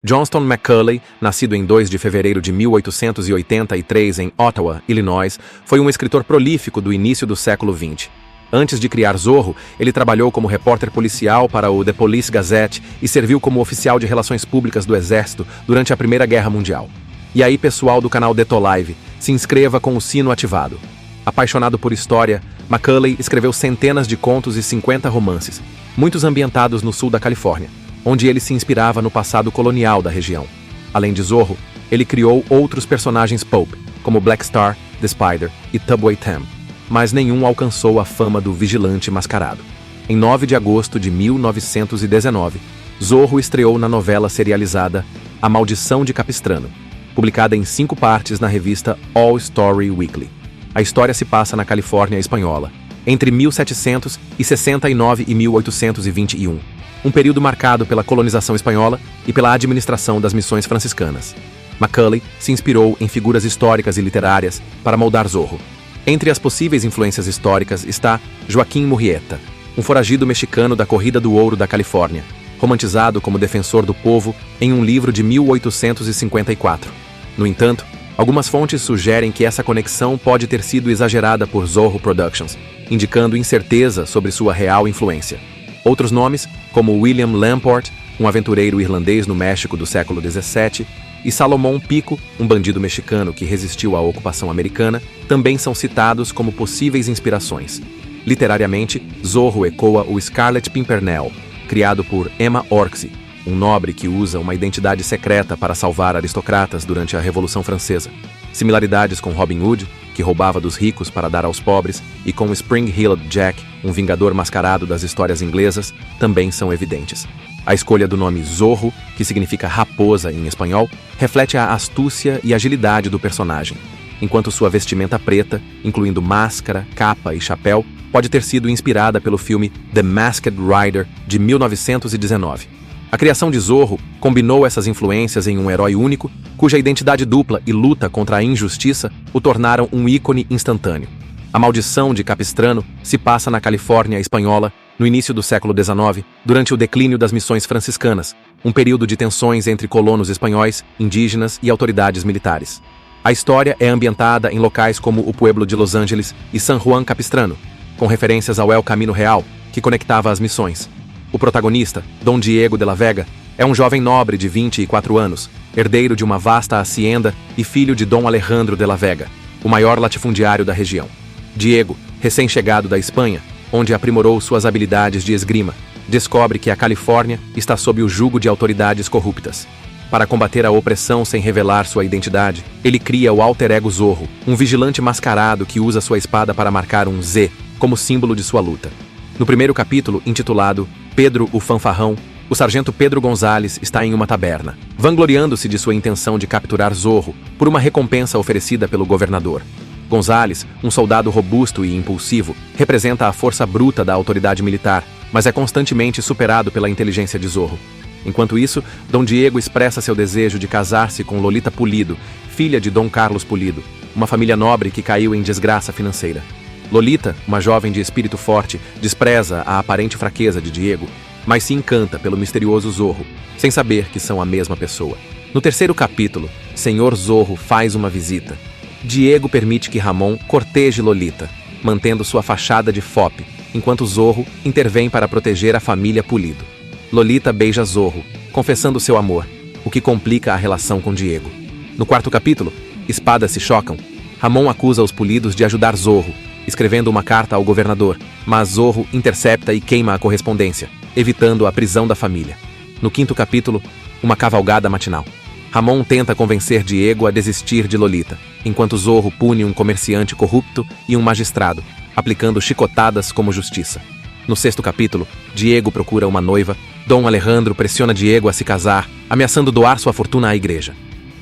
Johnston Macaulay, nascido em 2 de fevereiro de 1883 em Ottawa, Illinois, foi um escritor prolífico do início do século XX. Antes de criar Zorro, ele trabalhou como repórter policial para o The Police Gazette e serviu como oficial de relações públicas do Exército durante a Primeira Guerra Mundial. E aí, pessoal do canal Detolive, se inscreva com o sino ativado. Apaixonado por história, Macaulay escreveu centenas de contos e 50 romances, muitos ambientados no sul da Califórnia, onde ele se inspirava no passado colonial da região. Além de Zorro, ele criou outros personagens pulp, como Black Star, The Spider e Tubway Tam, mas nenhum alcançou a fama do vigilante mascarado. Em 9 de agosto de 1919, Zorro estreou na novela serializada A Maldição de Capistrano, publicada em 5 partes na revista All Story Weekly. A história se passa na Califórnia espanhola, entre 1769 e 1821, um período marcado pela colonização espanhola e pela administração das missões franciscanas. Macaulay se inspirou em figuras históricas e literárias para moldar Zorro. Entre as possíveis influências históricas está Joaquim Murrieta, um foragido mexicano da Corrida do Ouro da Califórnia, romantizado como defensor do povo em um livro de 1854. No entanto, algumas fontes sugerem que essa conexão pode ter sido exagerada por Zorro Productions, indicando incerteza sobre sua real influência. Outros nomes, como William Lamport, um aventureiro irlandês no México do século XVII, e Salomón Pico, um bandido mexicano que resistiu à ocupação americana, também são citados como possíveis inspirações. Literariamente, Zorro ecoa o Scarlet Pimpernel, criado por Emma Orczy, um nobre que usa uma identidade secreta para salvar aristocratas durante a Revolução Francesa. Similaridades com Robin Hood, que roubava dos ricos para dar aos pobres, e com Spring-Heeled Jack, um vingador mascarado das histórias inglesas, também são evidentes. A escolha do nome Zorro, que significa raposa em espanhol, reflete a astúcia e agilidade do personagem, enquanto sua vestimenta preta, incluindo máscara, capa e chapéu, pode ter sido inspirada pelo filme The Masked Rider, de 1919. A criação de Zorro combinou essas influências em um herói único, cuja identidade dupla e luta contra a injustiça o tornaram um ícone instantâneo. A Maldição de Capistrano se passa na Califórnia espanhola, no início do século XIX, durante o declínio das missões franciscanas, um período de tensões entre colonos espanhóis, indígenas e autoridades militares. A história é ambientada em locais como o Pueblo de Los Angeles e San Juan Capistrano, com referências ao El Camino Real, que conectava as missões. O protagonista, Dom Diego de la Vega, é um jovem nobre de 24 anos, herdeiro de uma vasta hacienda e filho de Dom Alejandro de la Vega, o maior latifundiário da região. Diego, recém-chegado da Espanha, onde aprimorou suas habilidades de esgrima, descobre que a Califórnia está sob o jugo de autoridades corruptas. Para combater a opressão sem revelar sua identidade, ele cria o alter ego Zorro, um vigilante mascarado que usa sua espada para marcar um Z como símbolo de sua luta. No primeiro capítulo, intitulado Pedro o Fanfarrão, o sargento Pedro Gonzalez está em uma taberna, vangloriando-se de sua intenção de capturar Zorro por uma recompensa oferecida pelo governador. Gonzalez, um soldado robusto e impulsivo, representa a força bruta da autoridade militar, mas é constantemente superado pela inteligência de Zorro. Enquanto isso, Dom Diego expressa seu desejo de casar-se com Lolita Pulido, filha de Dom Carlos Pulido, uma família nobre que caiu em desgraça financeira. Lolita, uma jovem de espírito forte, despreza a aparente fraqueza de Diego, mas se encanta pelo misterioso Zorro, sem saber que são a mesma pessoa. No terceiro capítulo, Senhor Zorro faz uma visita. Diego permite que Ramon corteje Lolita, mantendo sua fachada de FOP, enquanto Zorro intervém para proteger a família Pulido. Lolita beija Zorro, confessando seu amor, o que complica a relação com Diego. No quarto capítulo, espadas se chocam. Ramon acusa os Pulidos de ajudar Zorro, escrevendo uma carta ao governador, mas Zorro intercepta e queima a correspondência, evitando a prisão da família. No quinto capítulo, uma cavalgada matinal. Ramon tenta convencer Diego a desistir de Lolita, enquanto Zorro pune um comerciante corrupto e um magistrado, aplicando chicotadas como justiça. No sexto capítulo, Diego procura uma noiva, Dom Alejandro pressiona Diego a se casar, ameaçando doar sua fortuna à igreja.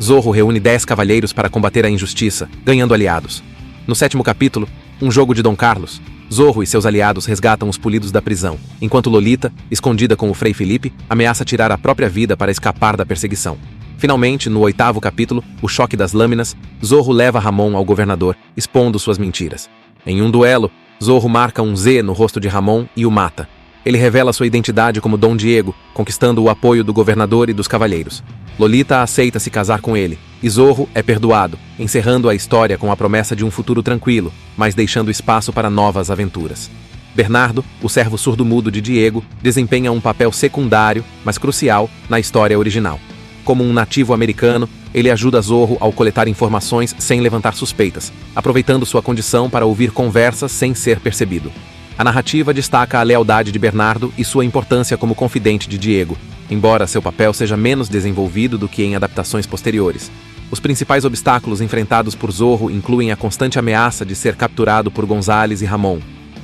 Zorro reúne 10 cavalheiros para combater a injustiça, ganhando aliados. No sétimo capítulo, um jogo de Dom Carlos, Zorro e seus aliados resgatam os Pulidos da prisão, enquanto Lolita, escondida com o Frei Felipe, ameaça tirar a própria vida para escapar da perseguição. Finalmente, no oitavo capítulo, o choque das lâminas, Zorro leva Ramon ao governador, expondo suas mentiras. Em um duelo, Zorro marca um Z no rosto de Ramon e o mata. Ele revela sua identidade como Dom Diego, conquistando o apoio do governador e dos cavalheiros. Lolita aceita se casar com ele, e Zorro é perdoado, encerrando a história com a promessa de um futuro tranquilo, mas deixando espaço para novas aventuras. Bernardo, o servo surdo-mudo de Diego, desempenha um papel secundário, mas crucial, na história original. Como um nativo americano, ele ajuda Zorro ao coletar informações sem levantar suspeitas, aproveitando sua condição para ouvir conversas sem ser percebido. A narrativa destaca a lealdade de Bernardo e sua importância como confidente de Diego, embora seu papel seja menos desenvolvido do que em adaptações posteriores. Os principais obstáculos enfrentados por Zorro incluem a constante ameaça de ser capturado por Gonzales e Ramon,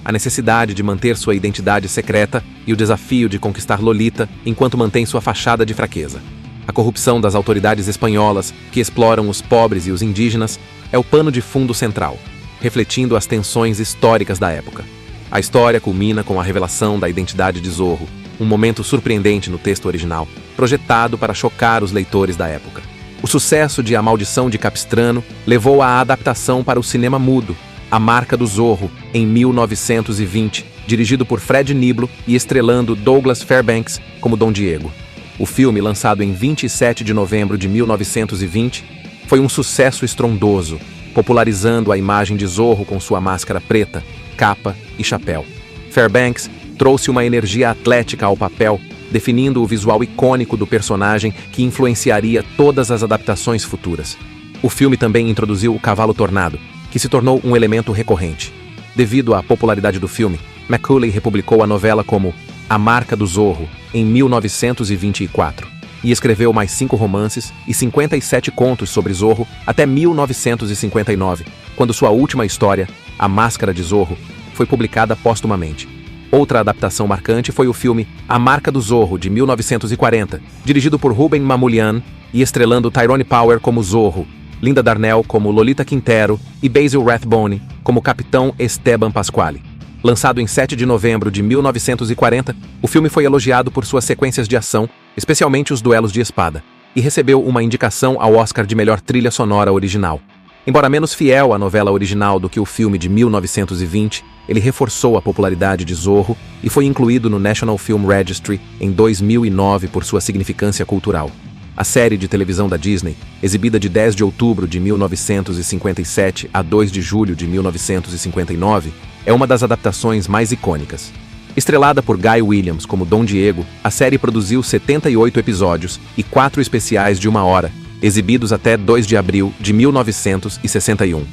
a necessidade de manter sua identidade secreta e o desafio de conquistar Lolita enquanto mantém sua fachada de fraqueza. A corrupção das autoridades espanholas, que exploram os pobres e os indígenas, é o pano de fundo central, refletindo as tensões históricas da época. A história culmina com a revelação da identidade de Zorro, um momento surpreendente no texto original, projetado para chocar os leitores da época. O sucesso de A Maldição de Capistrano levou à adaptação para o cinema mudo, A Marca do Zorro, em 1920, dirigido por Fred Niblo e estrelando Douglas Fairbanks como Dom Diego. O filme, lançado em 27 de novembro de 1920, foi um sucesso estrondoso, popularizando a imagem de Zorro com sua máscara preta, capa e chapéu. Fairbanks trouxe uma energia atlética ao papel, definindo o visual icônico do personagem que influenciaria todas as adaptações futuras. O filme também introduziu o cavalo tornado, que se tornou um elemento recorrente. Devido à popularidade do filme, Macaulay republicou a novela como A Marca do Zorro, em 1924, e escreveu mais 5 romances e 57 contos sobre Zorro até 1959, quando sua última história, A Máscara de Zorro, foi publicada póstumamente. Outra adaptação marcante foi o filme A Marca do Zorro, de 1940, dirigido por Ruben Mamoulian e estrelando Tyrone Power como Zorro, Linda Darnell como Lolita Quintero e Basil Rathbone como Capitão Esteban Pasquale. Lançado em 7 de novembro de 1940, o filme foi elogiado por suas sequências de ação, especialmente os duelos de espada, e recebeu uma indicação ao Oscar de melhor trilha sonora original. Embora menos fiel à novela original do que o filme de 1920, ele reforçou a popularidade de Zorro e foi incluído no National Film Registry em 2009 por sua significância cultural. A série de televisão da Disney, exibida de 10 de outubro de 1957 a 2 de julho de 1959, é uma das adaptações mais icônicas. Estrelada por Guy Williams como Dom Diego, a série produziu 78 episódios e 4 especiais de 1 hora, exibidos até 2 de abril de 1961.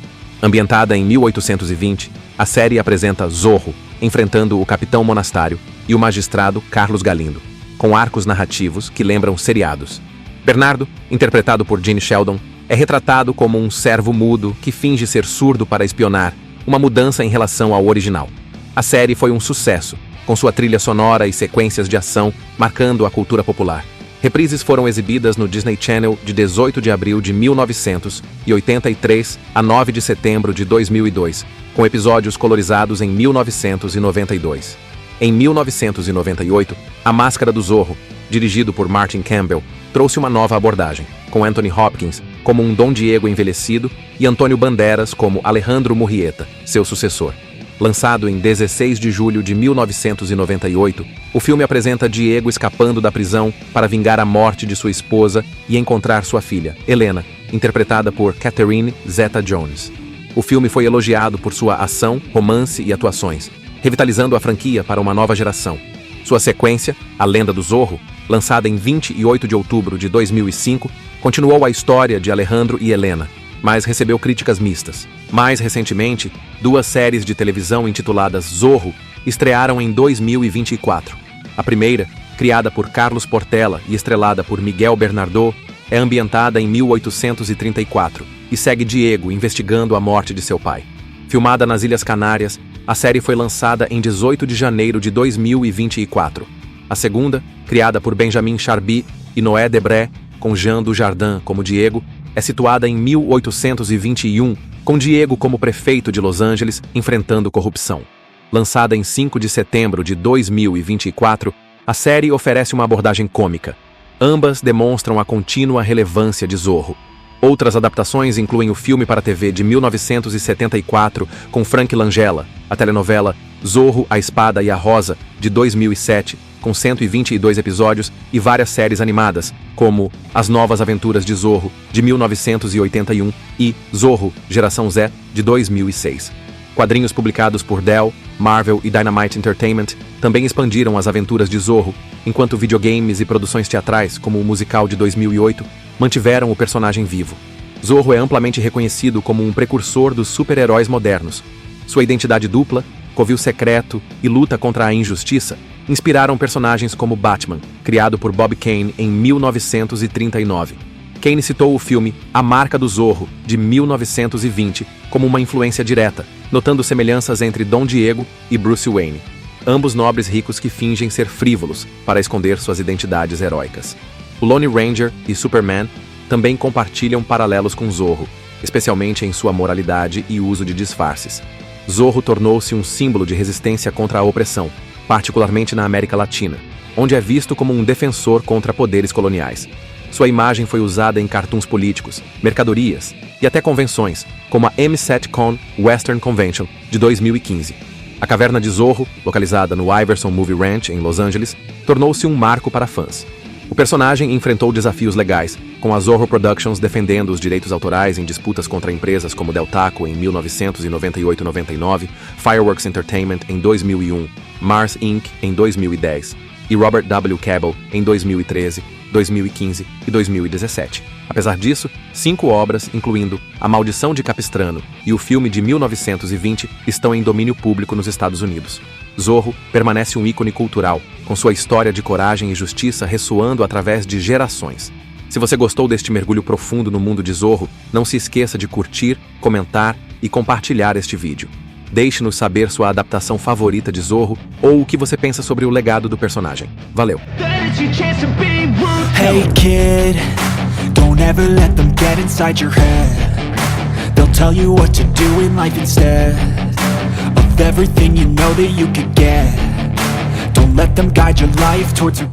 Ambientada em 1820, a série apresenta Zorro, enfrentando o Capitão Monastário e o magistrado Carlos Galindo, com arcos narrativos que lembram seriados. Bernardo, interpretado por Gene Sheldon, é retratado como um servo mudo que finge ser surdo para espionar, uma mudança em relação ao original. A série foi um sucesso, com sua trilha sonora e sequências de ação marcando a cultura popular. Reprises foram exibidas no Disney Channel de 18 de abril de 1983 a 9 de setembro de 2002, com episódios colorizados em 1992. Em 1998, A Máscara do Zorro, dirigido por Martin Campbell, trouxe uma nova abordagem, com Anthony Hopkins como um Dom Diego envelhecido e Antônio Banderas como Alejandro Murrieta, seu sucessor. Lançado em 16 de julho de 1998, o filme apresenta Diego escapando da prisão para vingar a morte de sua esposa e encontrar sua filha, Helena, interpretada por Catherine Zeta-Jones. O filme foi elogiado por sua ação, romance e atuações, revitalizando a franquia para uma nova geração. Sua sequência, A Lenda do Zorro, lançada em 28 de outubro de 2005, continuou a história de Alejandro e Helena, mas recebeu críticas mistas. Mais recentemente, 2 séries de televisão intituladas Zorro estrearam em 2024. A primeira, criada por Carlos Portela e estrelada por Miguel Bernardo, é ambientada em 1834 e segue Diego investigando a morte de seu pai. Filmada nas Ilhas Canárias, a série foi lançada em 18 de janeiro de 2024. A segunda, criada por Benjamin Charby e Noé Debré, com Jean Dujardin como Diego, é situada em 1821, com Diego como prefeito de Los Angeles enfrentando corrupção. Lançada em 5 de setembro de 2024, a série oferece uma abordagem cômica. Ambas demonstram a contínua relevância de Zorro. Outras adaptações incluem o filme para a TV de 1974 com Frank Langella, a telenovela Zorro, a Espada e a Rosa, de 2007, com 122 episódios e várias séries animadas, como As Novas Aventuras de Zorro, de 1981, e Zorro, Geração Z, de 2006. Quadrinhos publicados por Dell, Marvel e Dynamite Entertainment também expandiram as aventuras de Zorro, enquanto videogames e produções teatrais, como o musical de 2008, mantiveram o personagem vivo. Zorro é amplamente reconhecido como um precursor dos super-heróis modernos. Sua identidade dupla, covil secreto e luta contra a injustiça inspiraram personagens como Batman, criado por Bob Kane em 1939. Kane citou o filme A Marca do Zorro, de 1920, como uma influência direta, notando semelhanças entre Dom Diego e Bruce Wayne, ambos nobres ricos que fingem ser frívolos para esconder suas identidades heróicas. O Lone Ranger e Superman também compartilham paralelos com Zorro, especialmente em sua moralidade e uso de disfarces. Zorro tornou-se um símbolo de resistência contra a opressão, particularmente na América Latina, onde é visto como um defensor contra poderes coloniais. Sua imagem foi usada em cartoons políticos, mercadorias e até convenções, como a M7Con Western Convention, de 2015. A Caverna de Zorro, localizada no Iverson Movie Ranch, em Los Angeles, tornou-se um marco para fãs. O personagem enfrentou desafios legais, com a Zorro Productions defendendo os direitos autorais em disputas contra empresas como Del Taco em 1998-99, Fireworks Entertainment em 2001, Mars Inc. em 2010 e Robert W. Cable em 2013, 2015 e 2017. Apesar disso, 5 obras, incluindo A Maldição de Capistrano e o filme de 1920, estão em domínio público nos Estados Unidos. Zorro permanece um ícone cultural, com sua história de coragem e justiça ressoando através de gerações. Se você gostou deste mergulho profundo no mundo de Zorro, não se esqueça de curtir, comentar e compartilhar este vídeo. Deixe-nos saber sua adaptação favorita de Zorro ou o que você pensa sobre o legado do personagem. Valeu! Hey kid, don't ever let them get inside your head. They'll tell you what to do in life instead of everything you know that you could get. Don't let them guide your life towards regret.